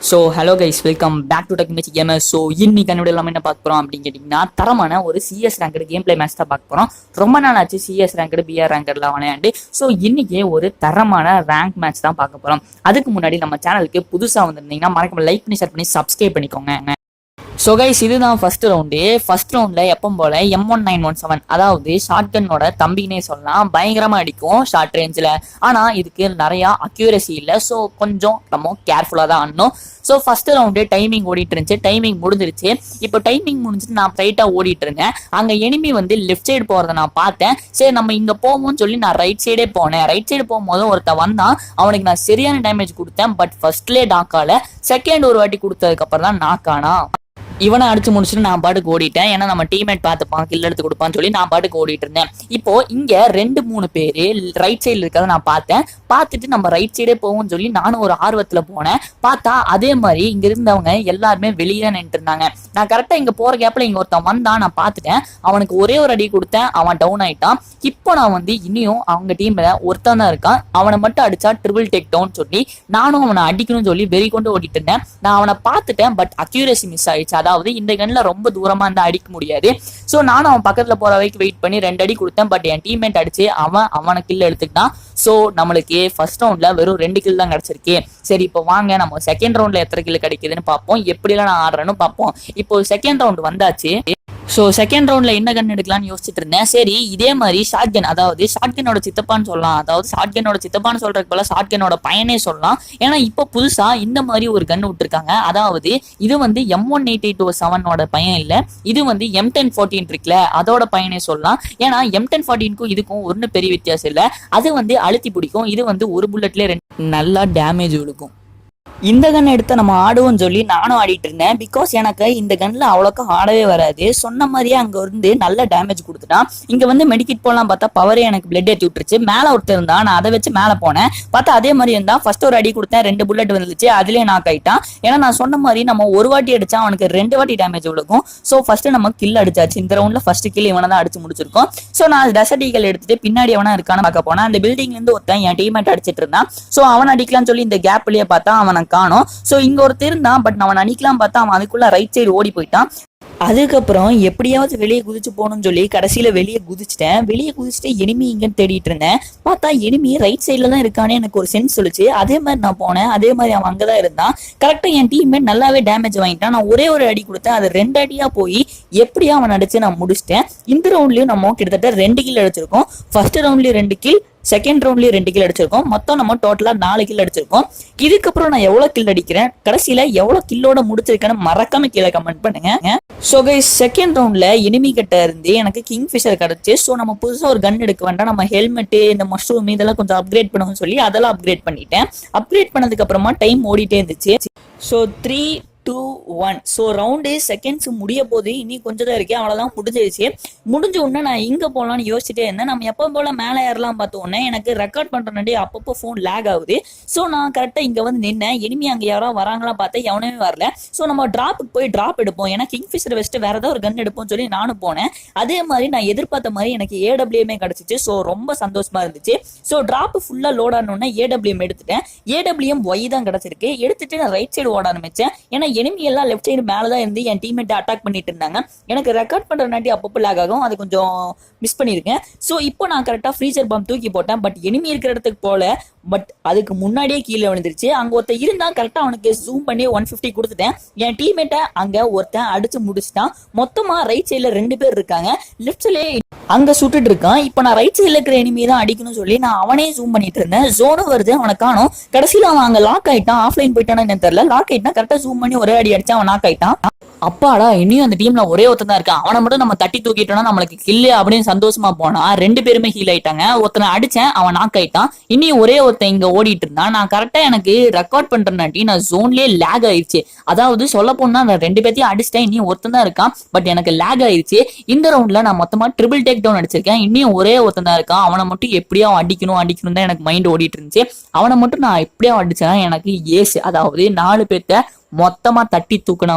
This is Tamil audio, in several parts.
So hello guys, welcome back to Technic Gamer. So இன்னைக்கு என்னோட எல்லாமே என்ன பார்க்க போகிறோம் அப்படின்னு கேட்டிங்கன்னா, தரமான ஒரு சிஎஸ் ரேங்கடு கேம் பிளே மேட்ச் தான் பார்க்க போகிறோம். ரொம்ப நாள் ஆச்சு சிஎஸ் ரேங்கடு பிஆர் ரேங்கட்லாம் விளையாண்டு. ஸோ இன்னைக்கு ஒரு தரமான ரேங்க் மேட்ச் தான் பார்க்க போகிறோம். அதுக்கு முன்னாடி நம்ம சேனலுக்கு புதுசாக வந்திருந்தீங்கன்னா மறக்காம லைக் பண்ணி ஷேர் பண்ணி சப்ஸ்கிரைப் பண்ணிக்கோங்க. ஸோ கைஸ், இதுதான் ஃபர்ஸ்ட் ரவுண்டு. ஃபர்ஸ்ட் ரவுண்ட்ல எப்பவும் போல M1917, அதாவது ஷார்ட் கன்னோட தம்பினே சொல்லலாம், பயங்கரமா அடிக்கும் ஷார்ட் ரேஞ்சில். ஆனால் இதுக்கு நிறைய அக்யூரசி இல்லை. ஸோ கொஞ்சம் நம்ம கேர்ஃபுல்லாக தான் ஆடணும். ஸோ ஃபர்ஸ்ட் ரவுண்டு டைமிங் ஓடிட்டு இருந்துச்சு. டைமிங் முடிஞ்சிருச்சு. இப்போ டைமிங் முடிஞ்சிட்டு நான் ரைட்டாக ஓடிட்டு இருந்தேன். அங்கே எனிமி வந்து லெஃப்ட் சைடு போகிறத நான் பார்த்தேன். சரி நம்ம இங்கே போவோம்னு சொல்லி நான் ரைட் சைடே போனேன். ரைட் சைடு போகும்போது ஒருத்தன் வந்தான். அவனுக்கு நான் சரியான டேமேஜ் கொடுத்தேன். பட் ஃபர்ஸ்ட்லேயே நாக்கால, செகண்ட் ஒரு வாட்டி கொடுத்ததுக்கு அப்புறம் தான் நாக்கானா. இவனை அடிச்சு முடிச்சுட்டு நான் பாட்டுக்கு ஓடிட்டேன். ஏன்னா நம்ம டீம்மேட் பார்த்துப்பான், கில் எடுத்து கொடுப்பான்னு சொல்லி நான் பாட்டுக்கு ஓடிட்டு இருந்தேன். இப்போ இங்க 2-3 பேரு ரைட் சைட்ல இருக்கிறத நான் பார்த்தேன். பார்த்துட்டு நம்ம ரைட் சைடே போவோம்னு சொல்லி நானும் ஒரு ஆர்வத்துல போனேன். பார்த்தா அதே மாதிரி இங்க இருந்தவங்க எல்லாருமே வெளியே நின்று இருந்தாங்க. நான் கரெக்டா இங்க போற கேப்ல இங்க ஒருத்தன் வந்தான். நான் பார்த்துட்டேன். அவனுக்கு ஒரே ஒரு அடி கொடுத்தேன். அவன் டவுன் ஆயிட்டான். இப்போ நான் வந்து இன்னியும் அவங்க டீம்ல ஒருத்தன் தான் இருக்கான். அவனை மட்டும் அடிச்சா ட்ரிபிள் டேக் டவுன் சொல்லி நானும் அவனை அடிக்கணும்னு சொல்லி வெறி கொண்டு ஓடிட்டு இருந்தேன். நான் அவனை பார்த்துட்டேன். பட் அக்யூரசி மிஸ் ஆயிடுச்சு. அதாவது இந்த கன்ல ரொம்ப தூரமா இருந்தா அடிக்க முடியாது. சோ நானும் அவன் பக்கத்துல போற வரைக்கும் வெயிட் பண்ணி 2 அடி கொடுத்தேன். பட் என் டீம்மேட் அடிச்சு அவனை கில் எடுத்துக்கிட்டான். சோ நம்மளுக்கு ஃபர்ஸ்ட் ரவுண்ட்ல வெறும் 2 கில் தான் கிடைச்சிருக்கு. சரி இப்போ வாங்க நம்ம செகண்ட் ரவுண்ட்ல எத்தனை கில் கிடைக்குதுன்னு பார்ப்போம். எப்படிலாம் நான் ஆடுறேன்னு பார்ப்போம். இப்போ செகண்ட் ரவுண்ட் வந்தாச்சு. ஸோ செகண்ட் ரவுண்ட்ல என்ன கன் எடுக்கலாம்னு யோசிச்சுட்டு இருந்தேன். சரி இதே மாதிரி ஷார்ட் கன், அதாவது ஷார்ட் கன்னோட சித்தப்பான்னு சொல்லலாம். அதாவது ஷார்ட் கன்னோட சித்தப்பான்னு சொல்றதுக்கு போல ஷார்ட் கன்னோட பையனே சொல்லலாம். ஏன்னா இப்போ புதுசா இந்த மாதிரி ஒரு கன் விட்டுருக்காங்க. அதாவது இது வந்து M1887 பையன் இல்லை, இது வந்து M1014 இருக்குல்ல அதோட பையனே சொல்லலாம். ஏன்னா M1014க்கும் இதுக்கும் ஒன்றும் பெரிய வித்தியாசம் இல்லை. அது வந்து அழுத்தி பிடிக்கும். இது வந்து ஒரு புல்லட்லேயே நல்லா டேமேஜ் விழுக்கும். இந்த கன் எடுத்து நம்ம ஆடுவோம்னு சொல்லி நானும் ஆடிட்டு இருந்தேன். பிகாஸ் எனக்கு இந்த கன்ல அவ்வளோக்கா ஆடவே வராது. சொன்ன மாதிரியே அங்க இருந்து நல்ல டேமேஜ் கொடுத்துட்டான். இங்க வந்து மெடிக்கிட் போலாம் பார்த்தா பவரே எனக்கு பிளட் ஏற்றி விட்டுருச்சு. மேல ஒருத்தர் இருந்தான். நான் அதை வச்சு மேல போனேன். பார்த்தா அதே மாதிரி இருந்தா. ஃபர்ஸ்ட் ஒரு அடி கொடுத்தேன், 2 புல்லட் வந்துச்சு. அதுலயே நாக் ஆயிட்டான். ஏன்னா நான் சொன்ன மாதிரி நம்ம ஒரு வாட்டி அடிச்சா அவனுக்கு 2 வாட்டி டேமேஜ் விழுக்கும். ஸோ ஃபர்ஸ்ட் நம்ம கில் அடிச்சாச்சு. இந்த ரவுண்ட்ல ஃபர்ஸ்ட் கில் இவனை தான் அடிச்சு முடிச்சிருக்கோம். ஸோ நான் டெசர்டிகல் எடுத்துட்டு பின்னாடி எவனா இருக்கான்னு பார்க்க போனேன். அந்த பில்டிங்ல இருந்து ஒருத்தன் என் டீம்மேட் அடிச்சிட்டு இருந்தான். ஸோ அவன் அடிக்கலாம்னு சொல்லி இந்த கேப்லயே பார்த்தா அவனை காணோம். சோ இங்க ஒருத்தர் இருந்தான். பட் அவன் அடிக்கலாம் பார்த்தா அவன் அதுக்குள்ள ரைட் சைடு ஓடி போயிட்டான். அதுக்கப்புறம் எப்படியாவது வெளியே குதிச்சு போகணும்னு சொல்லி கடைசியில வெளியே குதிச்சிட்டேன். வெளியே குதிச்சுட்டு எனிமி இங்கன்னு தேடிட்டு இருந்தேன். பார்த்தா எனிமி ரைட் சைட்ல தான் இருக்கானே எனக்கு ஒரு சென்ஸ் சொல்லிச்சு. அதே மாதிரி நான் போனேன். அதே மாதிரி அவன் அங்கதான் இருந்தான். கரெக்டா என் டீம்மேட் நல்லாவே டேமேஜ் வாங்கிட்டான். நான் ஒரே ஒரு அடி கொடுத்தேன். அது 2 அடியா போய் எப்படியா அவன் அடிச்சு நான் முடிச்சிட்டேன். இந்த ரவுண்ட்லயும் நம்ம கிட்டத்தட்ட 2 கில் அடிச்சிருக்கோம். ஃபர்ஸ்ட் ரவுண்ட்லயும் 2 கில், செகண்ட் ரவுண்ட்லயும் 2 கில் அடிச்சிருக்கோம். மொத்தம் நம்ம டோட்டலா 4 கில் அடிச்சிருக்கோம். இதுக்கப்புறம் நான் எவ்வளவு கில் அடிக்கிறேன், கடைசியில எவ்வளவு கில்லோட முடிச்சிருக்கேன்னு மறக்காம கீழே கமெண்ட் பண்ணுங்க. சோ கைஸ், செகண்ட் ரவுண்ட்ல எனிமி கிட்ட இருந்து எனக்கு கிங் ஃபிஷர் கிடைச்சு. ஸோ நம்ம புதுசா ஒரு கன் எடுக்க வேண்டாம், நம்ம ஹெல்மெட் இந்த மஷ்ரூம் இதெல்லாம் கொஞ்சம் அப்கிரேட் பண்ணணும்னு சொல்லி அதெல்லாம் அப்கிரேட் பண்ணிட்டேன். அப்கிரேட் பண்ணதுக்கு அப்புறமா டைம் ஓடிட்டே இருந்துச்சு. ஸோ 3, 2, 1. ஸோ ரவுண்டு செகண்ட்ஸ் முடிய போது இனி கொஞ்சம் தான் இருக்கு. அவ்வளோதான் முடிஞ்சிருச்சு. முடிஞ்ச உடனே நான் எங்கே போகலான்னு யோசிச்சுட்டே இருந்தேன். நம்ம எப்போ போல மேலே ஏறலாம் பார்த்தோன்னே எனக்கு ரெக்கார்ட் பண்ணுறனாடி அப்பப்போ ஃபோன் லேக் ஆகுது. ஸோ நான் கரெக்டாக இங்கே வந்து நின்னேன். இனிமே அங்கே யாரோ வராங்களா பார்த்தா எவனே வரல. ஸோ நம்ம ட்ராப்புக்கு போய் ட்ராப் எடுப்போம். ஏன்னா கிங் ஃபிஷர் வச்சுட்டு வேற ஏதாவது ஒரு கன் எடுப்போம்னு சொல்லி நானும் போனேன். அதே மாதிரி நான் எதிர்பார்த்த மாதிரி எனக்கு AWM கிடச்சிச்சு. ஸோ ரொம்ப சந்தோஷமா இருந்துச்சு. ஸோ ட்ராப் ஃபுல்லாக லோட் ஆனோடனே AWM எடுத்துட்டேன். AWM ஒய் தான் கிடச்சிருக்கு. எடுத்துட்டு நான் ரைட் சைடு ஓட ஆரம்பிச்சேன். ஏன்னா எனிமி எல்லாம் லெஃப்ட் சைடு மேலதான் இருந்து என் டீம்மேட் அட்டாக் பண்ணிட்டு இருந்தாங்க. எனக்கு ரெக்கார்ட் பண்றனாட்டி அப்பப்போ லாக் ஆகும். அது கொஞ்சம் மிஸ் பண்ணிருக்கேன். சோ இப்போ நான் கரெக்டா ஃப்ரீசர் பம்ப் தூக்கி போட்டேன். பட் எனிமி இருக்கிற இடத்துக்கு போல. பட் அதுக்கு முன்னாடியே கீழே விழுந்துருச்சு. அங்க ஒருத்தன் இருந்தா கரெக்டா அவனுக்கு ஜூம் பண்ணி 150 கொடுத்துட்டேன். என் டீம்மேட்டை அங்க ஒருத்தன் அடிச்சு முடிச்சுட்டான். மொத்தமா ரைட் சைட்ல 2 பேர் இருக்காங்க. லெஃப்ட் சைட்ல அங்க சுட்டுட்டு இருக்கான். இப்போ நான் ரைட் சைட்ல இருக்கிற எனிமி தான் அடிக்கணும்னு சொல்லி நான் அவனே ஜூம் பண்ணிட்டு இருந்தேன். ஜோனும் வருது, அவனை காணோம். கடைசியில அவன் அங்க லாக் ஆயிட்டான். ஆஃப்லைன் போயிட்டானு எனக்கு தெரியல. லாக் ஆயிட்டான். கரெக்டா ஜூம் பண்ணி ஒரே அடி அடிச்சு அவன் லாக் ஆயிட்டான். அப்பாடா, இன்னும் அந்த டீம்ல ஒரே ஒருத்தன் தான் இருக்கான். அவனை மட்டும் நம்ம தட்டி தூக்கிட்டோம்னா நம்மளுக்கு கில்லு அப்படின்னு சந்தோஷமா போனா 2 பேருமே ஹீல் ஆயிட்டாங்க. ஒருத்தனை அடிச்சேன், அவன் நாக் ஆயிட்டான். இன்னும் ஒரே ஒருத்தன் இங்க ஓடிட்டு இருந்தான். நான் கரெக்டா எனக்கு ரெக்கார்ட் பண்றேன்னாட்டி நான் ஜோன்லயே லேக் ஆயிடுச்சு. அதாவது சொல்ல போனா நான் 2 பேர்த்தையும் அடிச்சிட்டேன். இன்னும் ஒருத்தன் தான் இருக்கான். பட் எனக்கு லேக் ஆயிடுச்சு. இந்த ரவுண்ட்ல நான் மொத்தமா ட்ரிபிள் டேக் டவுன் அடிச்சிருக்கேன். இன்னும் ஒரே ஒருத்தன் தான் இருக்கான். அவனை மட்டும் எப்படியா அடிக்கணும் தான் எனக்கு மைண்ட் ஓடிட்டு இருந்துச்சு. அவனை மட்டும் நான் எப்படியா அடிச்சேன் எனக்கு ஏசு. அதாவது 4 பேர்த்த மொத்தமா தட்டி தூக்குன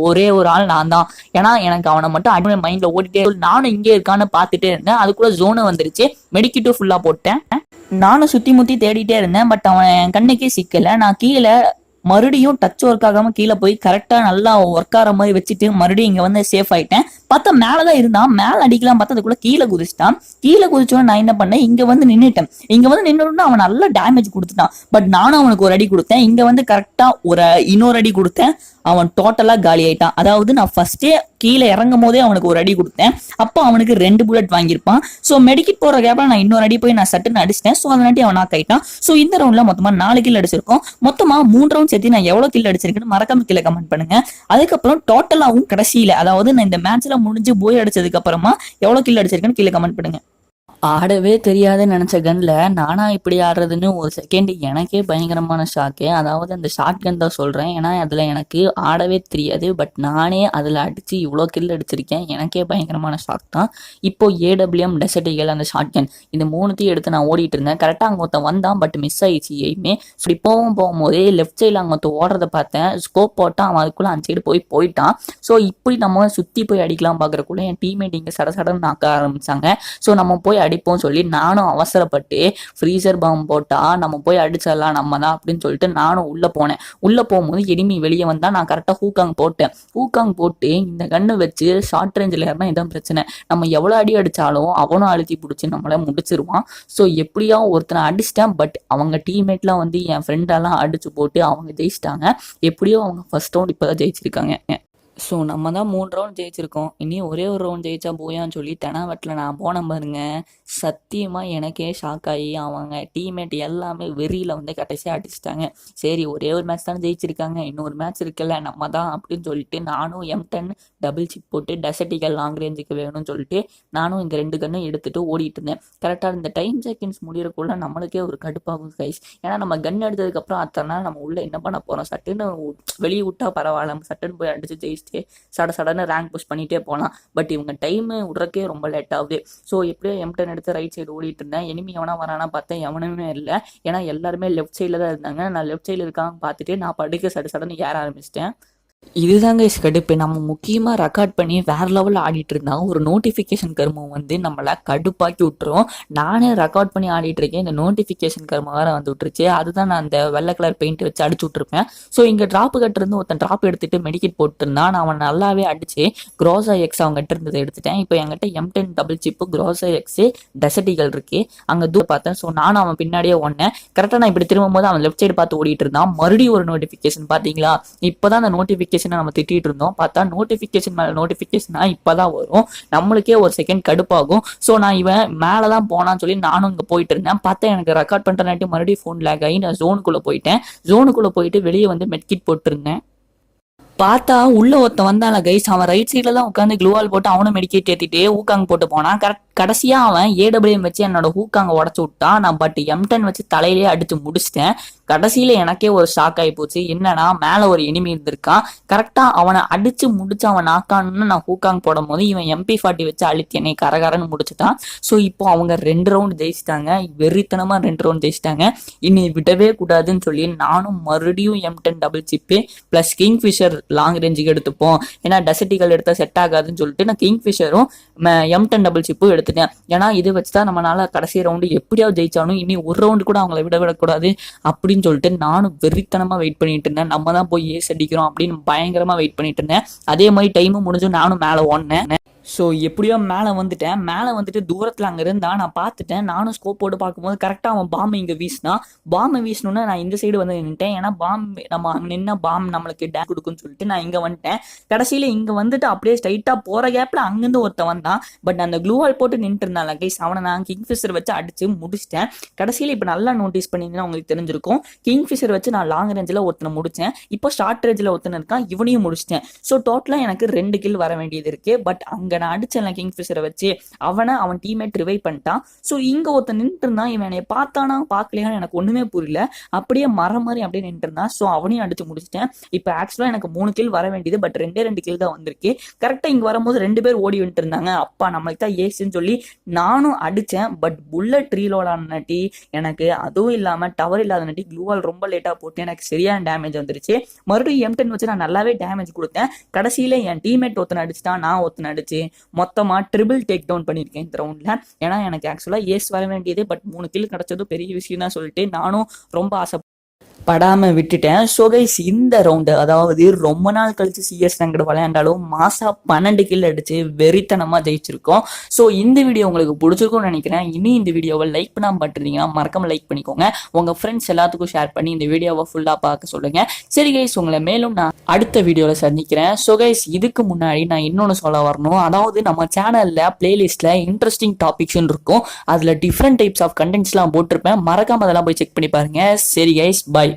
ஒரே ஒரு ஆள் நான் தான். ஏன்னா எனக்கு அவனை மட்டும் அடி மைண்ட்ல ஓடிட்டே, நானும் இங்கே இருக்கான்னு பார்த்துட்டே இருந்தேன். அதுக்குள்ள ஜோனு வந்துருச்சு. மெடிக்கிட்டும் ஃபுல்லா போட்டேன். நானும் சுத்தி முத்தி தேடிட்டே இருந்தேன். பட் அவன் கண்ணுக்கே சிக்கல. நான் கீழே மறுபடியும் டச் ஒர்க் ஆகாம கீழே போய் கரெக்டா நல்லா ஒர்க் ஆகிற மாதிரி வச்சுட்டு மறுபடியும் இங்க வந்து சேஃப் ஆயிட்டேன். பார்த்தா மேலதான் இருந்தான், மேல அடிக்கலாம் பார்த்தா அதுக்குள்ள கீழே குதிச்சிட்டான். கீழே குதிச்சோன்னு நான் என்ன பண்ணேன், இங்க வந்து நின்னுட்டேன். இங்க வந்து நின்று அவன் நல்ல டேமேஜ் கொடுத்துட்டான். பட் நானும் அவனுக்கு ஒரு அடி கொடுத்தேன். இங்க வந்து கரெக்டா இன்னொரு அடி கொடுத்தேன். அவன் டோட்டலா காலி ஆயிட்டான். அதாவது நான் ஃபர்ஸ்டே கீழே இறங்கும் போதே அவனுக்கு ஒரு அடி கொடுத்தேன். அப்போ அவனுக்கு 2 புல்லட் வாங்கியிருப்பான். ஸோ மெடிக்கிட் போற கேப்ல நான் இன்னொரு அடி போய் நான் சட்டுன்னு அடிச்சிட்டேன். ஸோ அதனாட்டி அவன் நாக் ஆயிட்டான். ஸோ இந்த ரவுண்ட்ல மொத்தமா 4 கில் அடிச்சிருக்கோம். மொத்தமா 3 ரவுண்ட் சேர்த்து நான் எவ்வளவு கில் அடிச்சிருக்கேன்னு மறக்காம கீழே கமெண்ட் பண்ணுங்க. அதுக்கப்புறம் டோட்டலாவும் கடைசியில, அதாவது நான் இந்த மேட்ச்ல முடிஞ்சு போய் அடிச்சதுக்கு அப்புறமா எவ்வளவு கில் அடிச்சிருக்கேன்னு கீழே கமெண்ட் பண்ணுங்க. ஆடவே தெரியாதுன்னு நினைச்ச கன்ல நானா இப்படி ஆடுறதுன்னு ஒரு செகண்ட் எனக்கே பயங்கரமான ஷாக்கு. அதாவது அந்த ஷார்ட் கன் தான் சொல்றேன், ஏன்னா அதுல எனக்கு ஆடவே தெரியாது. பட் நானே அதுல அடிச்சு இவ்வளோ கில் அடிச்சிருக்கேன். எனக்கே பயங்கரமான ஷாக் தான். இப்போ ஏடபிள்யூஎம் டெசர்டிகல் அந்த ஷார்ட் கன் இந்த 3த்தையும் எடுத்து நான் ஓடிட்டு இருந்தேன். கரெக்டாக அங்கே ஒருத்தன் வந்தான், பட் மிஸ் ஆயிடுச்சு எய்மே. இப்படி போகும்போதே லெஃப்ட் சைடில் அங்கே ஒருத்த ஓடுறத பார்த்தேன். ஸ்கோப் போட்டால் அவன் அதுக்குள்ள அந்த சைடு போயிட்டான். ஸோ இப்படி நம்ம சுற்றி போய் அடிக்கலாம் பார்க்குறக்குள்ள என் டீம்மேட் இங்கே சடன்னு நாக்க ஆரம்பிச்சாங்க. ஸோ நம்ம போய் அடிப்போம் சொல்லி நானும் அவசரப்பட்டு ஃப்ரீசர் பாம்பு போட்டா நம்ம போய் அடிச்சிடலாம் நம்ம தான் அப்படின்னு சொல்லிட்டு நானும் உள்ள போனேன். உள்ள போகும்போது எனிமி வெளியே வந்தா நான் கரெக்டாக ஹூக்காங் போட்டு இந்த கண்ணை வச்சு ஷார்ட் ரேஞ்சில் ஏறினா இதான் பிரச்சனை. நம்ம எவ்வளோ அடி அடிச்சாலும் அவனும் அழுத்தி பிடிச்சி நம்மள முடிச்சிருவான். ஸோ எப்படியோ ஒருத்தனை அடிச்சிட்டேன். பட் அவங்க டீம்மேட்லாம் வந்து என் ஃப்ரெண்டெல்லாம் அடிச்சு போட்டு அவங்க ஜெயிச்சிட்டாங்க. எப்படியோ அவங்க ஃபர்ஸ்ட் ரவுண்ட் இப்போதான் ஜெயிச்சிருக்காங்க. ஸோ நம்ம தான் 3 ரவுண்ட் ஜெயிச்சிருக்கோம். இனி ஒரே ஒரு ரவுண்ட் ஜெயிச்சா போயான்னு சொல்லி தெனாவட்டில் நான் போன பாருங்க. சத்தியமாக எனக்கே ஷாக் ஆகி அவங்க டீம்மேட் எல்லாமே வெறியில் வந்து கடைசியாக அடிச்சிட்டாங்க. சரி ஒரே ஒரு மேட்ச் தானே ஜெயிச்சிருக்காங்க, இன்னொரு மேட்ச் இருக்குல்ல நம்ம தான் அப்படின்னு சொல்லிட்டு நானும் M10 டபுள் சிப் போட்டு டெசர்டிகல் லாங் ரேஞ்சுக்கு வேணும்னு சொல்லிட்டு நானும் இந்த 2 கன்னும் எடுத்துட்டு ஓடிட்டு இருந்தேன். கரெக்டாக இந்த டைம் செகண்ட்ஸ் முடியறக்குள்ள நம்மளுக்கே ஒரு கடுப்பாகும் கைஸ். ஏன்னா நம்ம கன் எடுத்ததுக்கப்புறம் அத்தனை நாள் நம்ம உள்ள என்ன பண்ண போகிறோம், சட்டுன்னு வெளியே விட்டா பரவாயில்ல, சட்டுன்னு போய் அடிச்சு ஜெயிச்சு சடன்னு ரேங்க் புஷ் பண்ணிட்டே போகலாம். பட் இவங்க டைம் விட்றக்கே ரொம்ப லேட் ஆகுது. ஸோ எப்படியோ M10 எடுத்து ரைட் சைடு ஓடிட்டு இருந்தேன். எனிமி எவனா வரானா பார்த்தேன், எவனுமே இல்லை. ஏன்னா எல்லாருமே லெஃப்ட் சைடில் தான் இருந்தாங்க. நான் லெஃப்ட் சைடில் இருக்காங்க பார்த்துட்டு நான் படுக்க சடன்னு ஏற ஆரம்பிச்சிட்டேன். இதுதாங்க கடுப்பு. நம்ம முக்கியமாக ரெக்கார்ட் பண்ணி வேற லெவலில் ஆடிட்டு இருந்தா ஒரு நோட்டிஃபிகேஷன் கர்மம் வந்து நம்மளை கடுப்பாக்கி விட்டுரும். நானே ரெக்கார்ட் பண்ணி ஆடிட்டு இருக்கேன், இந்த நோட்டிஃபிகேஷன் கர்மம் வேற வந்து விட்டுருச்சு. அதுதான் நான் அந்த வெள்ளை கலர் பெயிண்ட் வச்சு அடிச்சு விட்டுருப்பேன். ஸோ இங்கே ட்ராப்பு கட்டிருந்து ஒருத்தன் ட்ராப் எடுத்துட்டு மெடிக்கெட் போட்டுருந்தான். நான் அவன் நல்லாவே அடிச்சு குரோசா எக்ஸ் அவங்க கிட்ட இருந்ததை எடுத்துட்டேன். இப்போ என்கிட்ட M10 டபுள் சிப்பு குரோசா எக்ஸ் டெசர்டிகல் இருக்கு. அங்கே தூரம் பார்த்தேன். ஸோ நானும் அவன் பின்னாடியே ஒன்னேன். கரெக்டாக நான் இப்படி திரும்பும் போது அவன் லெஃப்ட் சைடு பார்த்து ஓடிட்டு இருந்தான். மறுபடியும் ஒரு நோட்டிஃபிகேஷன் பார்த்தீங்களா, இப்போதான் அந்த நோட்டிஃபிகேஷன் நம்ம திட்டிட்டு இருந்தோம். பார்த்தா நோட்டிபிகேஷன் மேல நோட்டிபிகேஷனா இப்பதான் வரும். நம்மளுக்கே ஒரு செகண்ட் கடுப்பாகும். ஸோ நான் இவன் மேலதான் போனான்னு சொல்லி நானும் இங்க போயிட்டு இருந்தேன். பார்த்தா எனக்கு ரெக்கார்ட் பண்றேன்னாட்டி மறுபடியும் ஃபோன் லேக் ஆகி நான் ஜோனுக்குள்ள போயிட்டு வெளியே வந்து மெட்கிட் போட்டுருந்தேன். பார்த்தா உள்ள ஒருத்தன் வந்தால கைஸ், அவன் ரைட் சைட்ல தான் உட்காந்து க்ளூவால் போட்டு அவனும் மெடிக்கேட் ஏத்திட்டு ஊக்காங் போட்டு போனான். கடைசியா அவன் ஏடபிள்யூஎம் வச்சு என்னோட ஹூக்காங்க உடச்சு விட்டான். நான் பட் M10 வச்சு தலையிலேயே அடிச்சு முடிச்சிட்டேன். கடைசியில எனக்கே ஒரு ஷாக் ஆகி போச்சு. என்னன்னா மேல ஒரு எனிமி இருந்திருக்கான். கரெக்டா அவனை அடிச்சு முடிச்சு அவன் நாக்கான்னு நான் ஹூக்காங் போடும் போது இவன் MP40 வச்சு அழுத்தி என்னை கரகரன்னு முடிச்சுட்டான். ஸோ இப்போ அவங்க 2 ரவுண்ட் ஜெயிச்சிட்டாங்க. வெறித்தனமா 2 ரவுண்ட் ஜெயிச்சிட்டாங்க. இனி விடவே கூடாதுன்னு சொல்லி நானும் மறுபடியும் M10 double chip plus Kingfisher long ரேஞ்சுக்கு எடுத்துப்போம். ஏன்னா டெசர்டிகல் எடுத்தா செட் ஆகாதுன்னு சொல்லிட்டு நான் கிங்ஃபிஷரும் M10 டபுள் சிப்பும் எடுத்துட்டேன். ஏன்னா இது வச்சுதான் நம்மளால கடைசி ரவுண்டு எப்படியாவது ஜெயிச்சாலும் இனி ஒரு ரவுண்டு கூட அவங்கள விடக்கூடாது அப்படின்னு சொல்லிட்டு நானும் வெறித்தனமா வெயிட் பண்ணிட்டு இருந்தேன். நம்ம தான் போய் ஏஸ் அடிக்கிறோம் அப்படின்னு பயங்கரமா வெயிட் பண்ணிட்டு இருந்தேன். அதே மாதிரி டைமும் முடிஞ்சு நானும் மேல ஓடினேன். ஸோ எப்படியோ மேலே வந்துட்டு தூரத்தில் அங்கே இருந்தா நான் பார்த்துட்டேன். நானும் ஸ்கோப் போட்டு பார்க்கும்போது கரெக்டாக அவன் பாம்பு இங்கே பாம்பை வீசணுன்னு நான் இந்த சைடு வந்து நின்ட்டேன். ஏன்னா நம்ம அங்கே நின்ன நம்மளுக்கு டேக் கொடுக்குன்னு சொல்லிட்டு நான் இங்கே வந்துட்டேன். கடைசியில் இங்கே வந்துட்டு அப்படியே ஸ்ட்ரைட்டாக போகிற கேப்பில் அங்கேருந்து ஒருத்தன் வந்தான். பட் அந்த க்ளூவால் போட்டு நின்றுட்டு இருந்தான் கைஸ், அவனை நான் கிங்ஃபிஷர் வச்சு அடிச்சு முடிச்சிட்டேன். கடைசியில் இப்போ நல்லா நோட்டீஸ் பண்ணிங்கன்னா உங்களுக்கு தெரிஞ்சிருக்கும். கிங்ஃபிஷர் வச்சு நான் லாங் ரேஞ்சில் ஒருத்தனை முடித்தேன். இப்போ ஷார்ட் ரேஞ்சில் ஒருத்தனை இருக்கான், இவனையும் முடிச்சிட்டேன். ஸோ டோட்டலாக எனக்கு 2 கில் வர வேண்டியது இருக்கு. பட் அங்கே நான் அடிச்சேன் கிங்ஃபிஷரை வச்சு அவன் டீம்மேட் ரிவைவ் பண்ணிட்டான். ஸோ இங்க ஒருத்தன் நின்று இருந்தான். இவன் என்னை பார்த்தானா பார்க்கலையான்னு எனக்கு ஒண்ணுமே புரியல. அப்படியே மரம் மாதிரி அப்படியே நின்று இருந்தான். ஸோ அவனையும் அடிச்சு முடிச்சிட்டேன். இப்போ ஆக்சுவலா எனக்கு 3 கில் வர வேண்டியது, பட் 2 கில் தான் வந்திருக்கு. கரெக்டா இங்க வரும்போது 2 பேர் ஓடி வந்துட்டு இருந்தாங்க. அப்பா நம்மளுக்கு தான் ஏசுன்னு சொல்லி நானும் அடிச்சேன். பட் புல்லட் ரீலோட் ஆனாட்டி எனக்கு அதுவும் இல்லாம டவர் இல்லாதனாட்டி க்ளூவால் ரொம்ப லேட்டா போட்டு எனக்கு சரியான டேமேஜ் வந்துருச்சு. மறுபடியும் M10 வச்சு நான் நல்லாவே டேமேஜ் கொடுத்தேன். கடைசியில என் டீம்மேட் ஒருத்தனை அடிச்சுட்டான், நான் ஒருத்தனை அடிச்சு மொத்தமா ட்ரிபிள் டேக் டவுன் பண்ணியிருக்கேன் இந்த ரவுண்ட்ல. ஏன்னா எனக்கு ஆக்சுவலா ஏஸ் வர வேண்டியது, பட் 3 கில் கிடைச்சதும் பெரிய விஷயம் தான் சொல்லிட்டு நானும் ரொம்ப படாம விட்டுட்டேன். ஸோ கைஸ் இந்த ரவுண்டு அதாவது ரொம்ப நாள் கழிச்சு சிஎஸ் ரேங்கட் விளையாண்டாலும் மாசா 12 கில் அடிச்சு வெறித்தனமா ஜெயிச்சிருக்கோம். ஸோ இந்த வீடியோ உங்களுக்கு பிடிச்சிருக்கும்னு நினைக்கிறேன். இனி இந்த வீடியோவை லைக் பண்ணாம பண்றீங்கன்னா மறக்காம லைக் பண்ணிக்கோங்க. உங்க ஃப்ரெண்ட்ஸ் எல்லாத்துக்கும் ஷேர் பண்ணி இந்த வீடியோவை ஃபுல்லா பார்க்க சொல்லுங்க. சரி கைஸ், உங்களை மேலும் நான் அடுத்த வீடியோல சந்திக்கிறேன். ஸோ கைஸ், இதுக்கு முன்னாடி நான் இன்னொன்னு சொல்ல வரணும். அதாவது நம்ம சேனல்ல பிளேலிஸ்ட்ல இன்ட்ரெஸ்டிங் டாபிக்ஸ் இருக்கும். அதுல டிஃப்ரெண்ட் டைப்ஸ் ஆஃப் கண்டென்ட்ஸ்லாம் போட்டிருப்பேன். மறக்காம அதெல்லாம் போய் செக் பண்ணி பாருங்க. சரி கைஸ், பை.